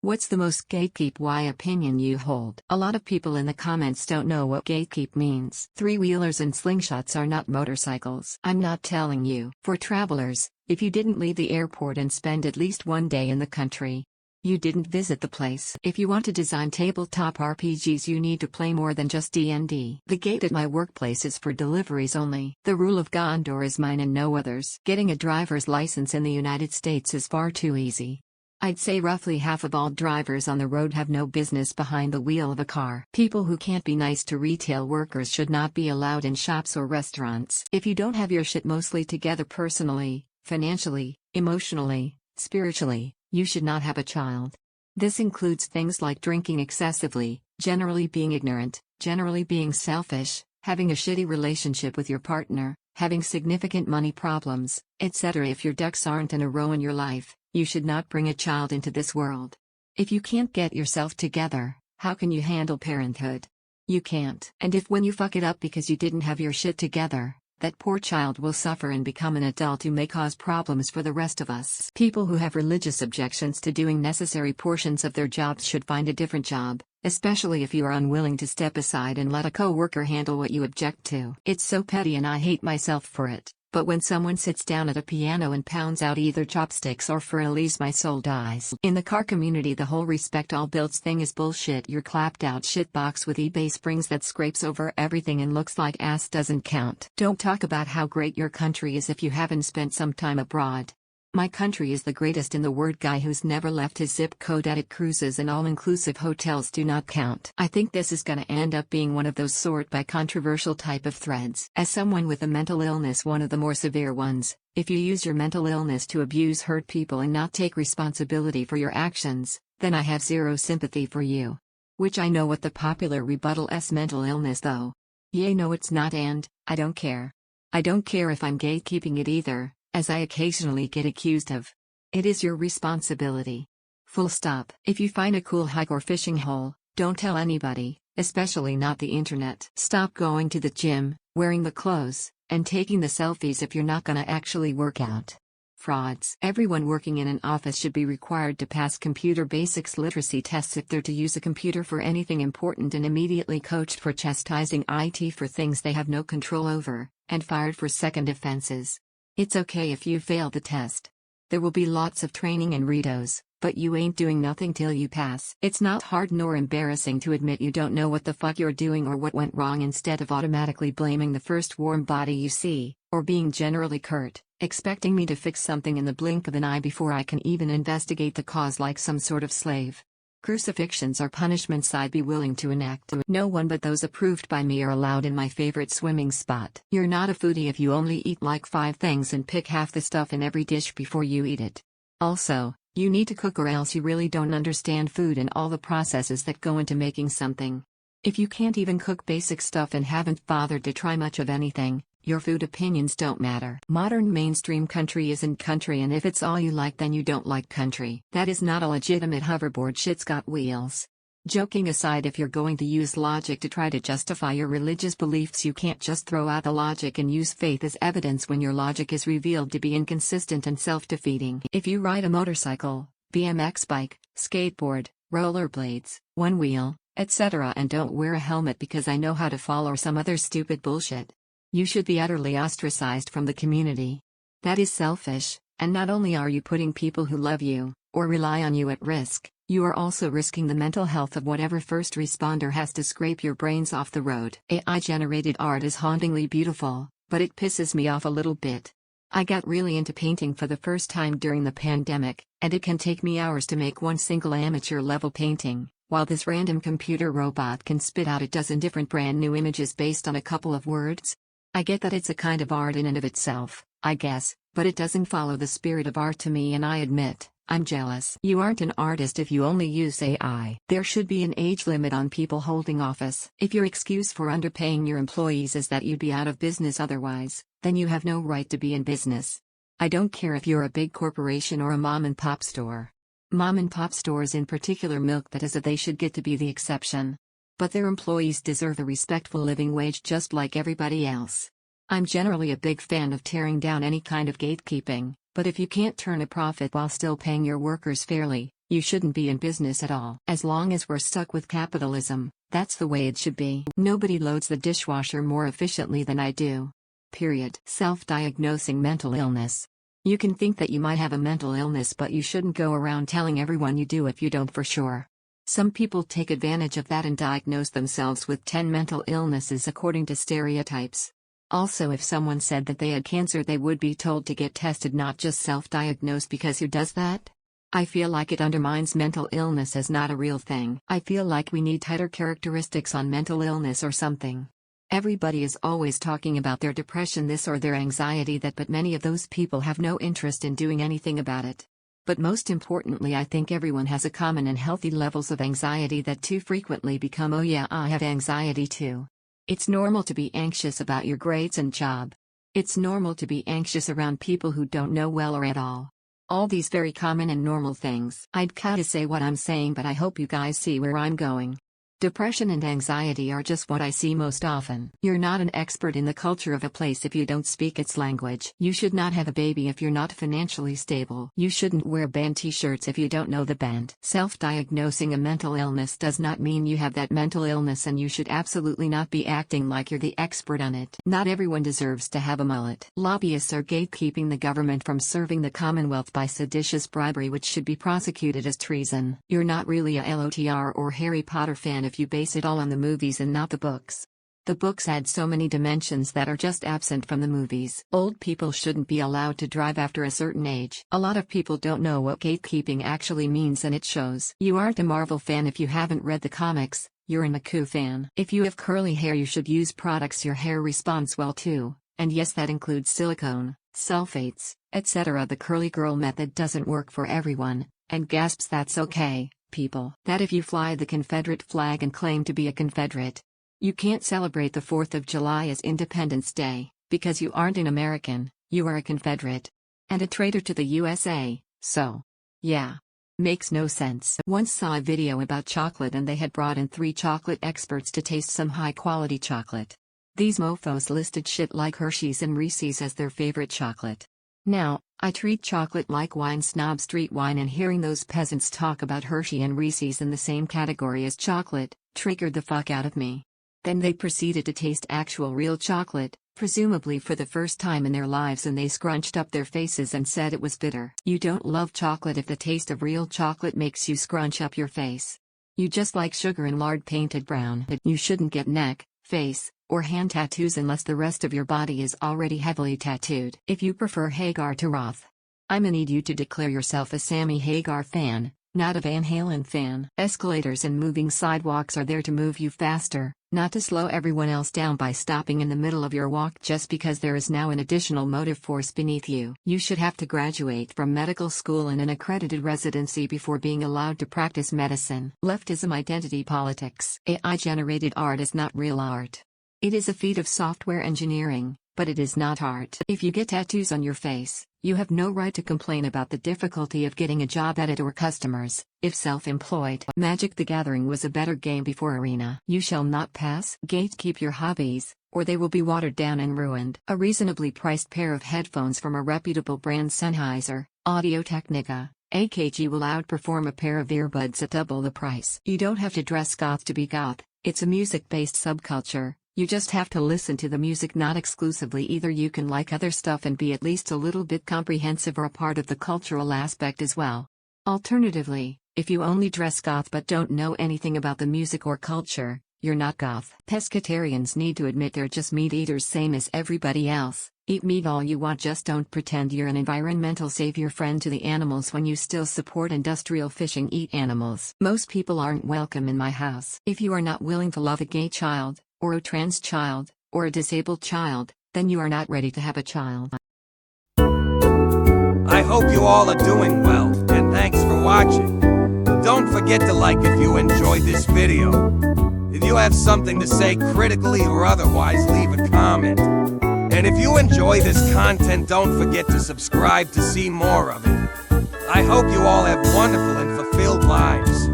What's the most gatekeepy opinion you hold? A lot of people in the comments don't know what gatekeep means. Three-wheelers and slingshots are not motorcycles. I'm not telling you. For travelers, if you didn't leave the airport and spend at least one day in the country, you didn't visit the place. If you want to design tabletop RPGs, you need to play more than just D&D. The gate at my workplace is for deliveries only. The rule of Gondor is mine and no others. Getting a driver's license in the United States is far too easy. I'd say roughly half of all drivers on the road have no business behind the wheel of a car. People who can't be nice to retail workers should not be allowed in shops or restaurants. If you don't have your shit mostly together personally, financially, emotionally, spiritually, you should not have a child. This includes things like drinking excessively, generally being ignorant, generally being selfish, having a shitty relationship with your partner, having significant money problems, etc. If your ducks aren't in a row in your life, you should not bring a child into this world. If you can't get yourself together, how can you handle parenthood? You can't. And if when you fuck it up because you didn't have your shit together, that poor child will suffer and become an adult who may cause problems for the rest of us. People who have religious objections to doing necessary portions of their jobs should find a different job, especially if you are unwilling to step aside and let a co-worker handle what you object to. It's so petty and I hate myself for it. But when someone sits down at a piano and pounds out either chopsticks or frillies, my soul dies. In the car community, the whole respect all builds thing is bullshit. Your clapped out shitbox with eBay springs that scrapes over everything and looks like ass doesn't count. Don't talk about how great your country is if you haven't spent some time abroad. My country is the greatest in the world. Guy who's never left his zip code at cruises and all-inclusive hotels do not count. I think this is gonna end up being one of those sort by controversial type of threads. As someone with a mental illness, one of the more severe ones, if you use your mental illness to abuse, hurt people and not take responsibility for your actions, then I have zero sympathy for you. Which I know what the popular rebuttal is mental illness though. Yay, no it's not, and I don't care. I don't care if I'm gatekeeping it either, as I occasionally get accused of. It is your responsibility. Full stop. If you find a cool hike or fishing hole, don't tell anybody, especially not the internet. Stop going to the gym, wearing the clothes, and taking the selfies if you're not gonna actually work out. Frauds. Everyone working in an office should be required to pass computer basics literacy tests if they're to use a computer for anything important, and immediately coached for chastising IT for things they have no control over, and fired for second offenses. It's okay if you fail the test. There will be lots of training and redos, but you ain't doing nothing till you pass. It's not hard nor embarrassing to admit you don't know what the fuck you're doing or what went wrong, instead of automatically blaming the first warm body you see, or being generally curt, expecting me to fix something in the blink of an eye before I can even investigate the cause like some sort of slave. Crucifixions are punishments I'd be willing to enact. No one but those approved by me are allowed in my favorite swimming spot. You're not a foodie if you only eat like 5 things and pick half the stuff in every dish before you eat it. Also, you need to cook or else you really don't understand food and all the processes that go into making something. If you can't even cook basic stuff and haven't bothered to try much of anything, your food opinions don't matter. Modern mainstream country isn't country, and if it's all you like then you don't like country. That is not a legitimate hoverboard, shit's got wheels. Joking aside, if you're going to use logic to try to justify your religious beliefs, you can't just throw out the logic and use faith as evidence when your logic is revealed to be inconsistent and self-defeating. If you ride a motorcycle, BMX bike, skateboard, rollerblades, one wheel, etc. and don't wear a helmet because I know how to fall or some other stupid bullshit, you should be utterly ostracized from the community. That is selfish, and not only are you putting people who love you, or rely on you at risk, you are also risking the mental health of whatever first responder has to scrape your brains off the road. AI-generated art is hauntingly beautiful, but it pisses me off a little bit. I got really into painting for the first time during the pandemic, and it can take me hours to make one single amateur-level painting, while this random computer robot can spit out a dozen different brand new images based on a couple of words. I get that it's a kind of art in and of itself, I guess, but it doesn't follow the spirit of art to me, and I admit, I'm jealous. You aren't an artist if you only use AI. There should be an age limit on people holding office. If your excuse for underpaying your employees is that you'd be out of business otherwise, then you have no right to be in business. I don't care if you're a big corporation or a mom-and-pop store. Mom-and-pop stores in particular milk that as if they should get to be the exception. But their employees deserve a respectful living wage just like everybody else. I'm generally a big fan of tearing down any kind of gatekeeping, but if you can't turn a profit while still paying your workers fairly, You shouldn't be in business at all. As long as we're stuck with capitalism, that's the way it should be. Nobody loads the dishwasher more efficiently than I do. Period. Self-diagnosing mental illness. You can think that you might have a mental illness, but you shouldn't go around telling everyone you do if you don't for sure. Some people take advantage of that and diagnose themselves with 10 mental illnesses according to stereotypes. Also, if someone said that they had cancer, they would be told to get tested, not just self-diagnose, because who does that? I feel like it undermines mental illness as not a real thing. I feel like we need tighter characteristics on mental illness or something. Everybody is always talking about their depression this or their anxiety that, but many of those people have no interest in doing anything about it. But most importantly, I think everyone has a common and healthy levels of anxiety that too frequently become, oh yeah, I have anxiety too. It's normal to be anxious about your grades and job. It's normal to be anxious around people who don't know well or at all. All these very common and normal things. I'd kinda say what I'm saying, but I hope you guys see where I'm going. Depression and anxiety are just what I see most often. You're not an expert in the culture of a place if you don't speak its language. You should not have a baby if you're not financially stable. You shouldn't wear band t-shirts if you don't know the band. Self-diagnosing a mental illness does not mean you have that mental illness, and you should absolutely not be acting like you're the expert on it. Not everyone deserves to have a mullet. Lobbyists are gatekeeping the government from serving the Commonwealth by seditious bribery, which should be prosecuted as treason. You're not really a LOTR or Harry Potter fan if you base it all on the movies and not the books. The books add so many dimensions that are just absent from the movies. Old people shouldn't be allowed to drive after a certain age. A lot of people don't know what gatekeeping actually means, and it shows. You aren't a Marvel fan if you haven't read the comics, you're a Maku fan. If you have curly hair, you should use products your hair responds well to, and yes, that includes silicone, sulfates, etc. The curly girl method doesn't work for everyone, and gasps, that's okay, people. That if you fly the Confederate flag and claim to be a Confederate, you can't celebrate the 4th of July as Independence Day, because you aren't an American, you are a Confederate. And a traitor to the USA, so. Yeah. Makes no sense. Once saw a video about chocolate, and they had brought in 3 chocolate experts to taste some high-quality chocolate. These mofos listed shit like Hershey's and Reese's as their favorite chocolate. Now, I treat chocolate like wine, snob street wine, and hearing those peasants talk about Hershey and Reese's in the same category as chocolate triggered the fuck out of me. Then they proceeded to taste actual real chocolate, presumably for the first time in their lives, and they scrunched up their faces and said it was bitter. You don't love chocolate if the taste of real chocolate makes you scrunch up your face. You just like sugar and lard painted brown. You shouldn't get neck, face, or hand tattoos unless the rest of your body is already heavily tattooed. If you prefer Hagar to Roth, I'ma need you to declare yourself a Sammy Hagar fan, not a Van Halen fan. Escalators and moving sidewalks are there to move you faster, not to slow everyone else down by stopping in the middle of your walk just because there is now an additional motive force beneath you. You should have to graduate from medical school and an accredited residency before being allowed to practice medicine. Leftism identity politics. AI-generated art is not real art. It is a feat of software engineering, but it is not art. If you get tattoos on your face, you have no right to complain about the difficulty of getting a job at it or customers, if self-employed. Magic the Gathering was a better game before Arena. You shall not pass. Gatekeep your hobbies, or they will be watered down and ruined. A reasonably priced pair of headphones from a reputable brand, Sennheiser, Audio-Technica, AKG, will outperform a pair of earbuds at double the price. You don't have to dress goth to be goth. It's a music-based subculture. You just have to listen to the music, not exclusively. Either you can like other stuff and be at least a little bit comprehensive, or a part of the cultural aspect as well. Alternatively, if you only dress goth but don't know anything about the music or culture, you're not goth. Pescatarians need to admit they're just meat eaters, same as everybody else. Eat meat all you want, just don't pretend you're an environmental savior friend to the animals when you still support industrial fishing. Eat animals. Most people aren't welcome in my house. If you are not willing to love a gay child, or a trans child, or a disabled child, then you are not ready to have a child. I hope you all are doing well, and thanks for watching. Don't forget to like if you enjoyed this video. If you have something to say critically or otherwise, leave a comment. And if you enjoy this content, don't forget to subscribe to see more of it. I hope you all have wonderful and fulfilled lives.